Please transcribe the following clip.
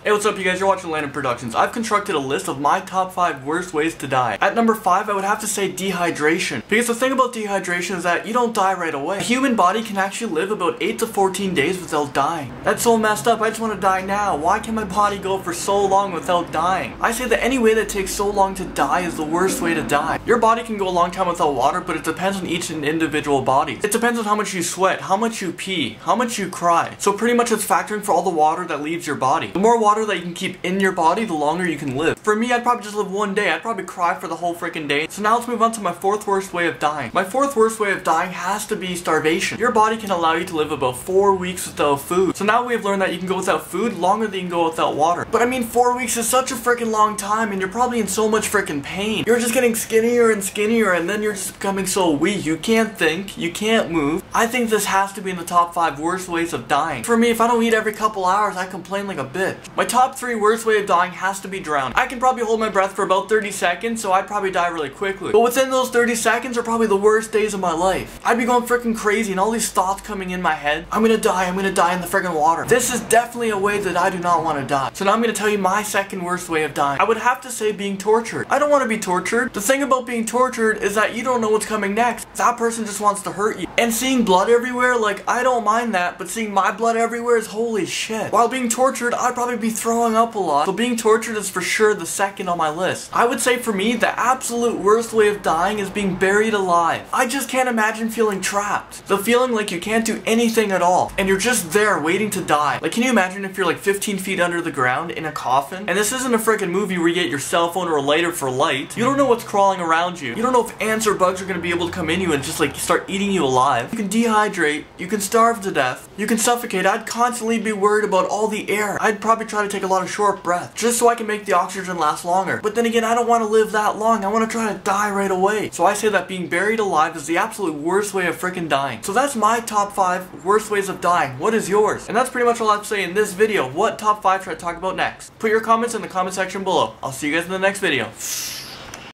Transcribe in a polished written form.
Hey, what's up you guys? You're watching Landonproductions. I've constructed a list of my top 5 worst ways to die. At number 5, I would have to say dehydration. Because the thing about dehydration is that you don't die right away. A human body can actually live about 8 to 14 days without dying. That's so messed up. I just want to die now. Why can my body go for so long without dying? I say that any way that takes so long to die is the worst way to die. Your body can go a long time without water, but it depends on each individual body. It depends on how much you sweat, how much you pee, how much you cry. So pretty much it's factoring for all the water that leaves your body. The more water that you can keep in your body, the longer you can live. For me, I'd probably just live one day. I'd probably cry for the whole freaking day. So now let's move on to my 4th worst way of dying. My 4th worst way of dying has to be starvation. Your body can allow you to live about 4 weeks without food. So now we've learned that you can go without food longer than you can go without water. But I mean, 4 weeks is such a freaking long time, and you're probably in so much freaking pain. You're just getting skinnier and skinnier, and then you're just becoming so weak. You can't think, you can't move. I think this has to be in the top 5 worst ways of dying. For me, if I don't eat every couple hours, I complain like a bitch. My top 3 worst way of dying has to be drowned. I can probably hold my breath for about 30 seconds, so I'd probably die really quickly. But within those 30 seconds are probably the worst days of my life. I'd be going freaking crazy and all these thoughts coming in my head. I'm gonna die in the freaking water. This is definitely a way that I do not want to die. So now I'm gonna tell you my 2nd worst way of dying. I would have to say being tortured. I don't want to be tortured. The thing about being tortured is that you don't know what's coming next. That person just wants to hurt you. And seeing blood everywhere, like, I don't mind that, but seeing my blood everywhere is holy shit. While being tortured, I'd probably be throwing up a lot. So being tortured is for sure the 2nd on my list. I would say for me, the absolute worst way of dying is being buried alive. I just can't imagine feeling trapped. The feeling like you can't do anything at all, and you're just there waiting to die. Like, can you imagine if you're like 15 feet under the ground in a coffin? And this isn't a freaking movie where you get your cell phone or a lighter for light. You don't know what's crawling around you. You don't know if ants or bugs are gonna be able to come in you and just like start eating you alive. You can dehydrate, you can starve to death, you can suffocate. I'd constantly be worried about all the air. I'd probably try to take a lot of short breaths just so I can make the oxygen last longer. But then again, I don't want to live that long. I want to try to die right away. So I say that being buried alive is the absolute worst way of freaking dying. So that's my top 5 worst ways of dying. What is yours? And that's pretty much all I have to say in this video. What top 5 should I talk about next? Put your comments in the comment section below. I'll see you guys in the next video.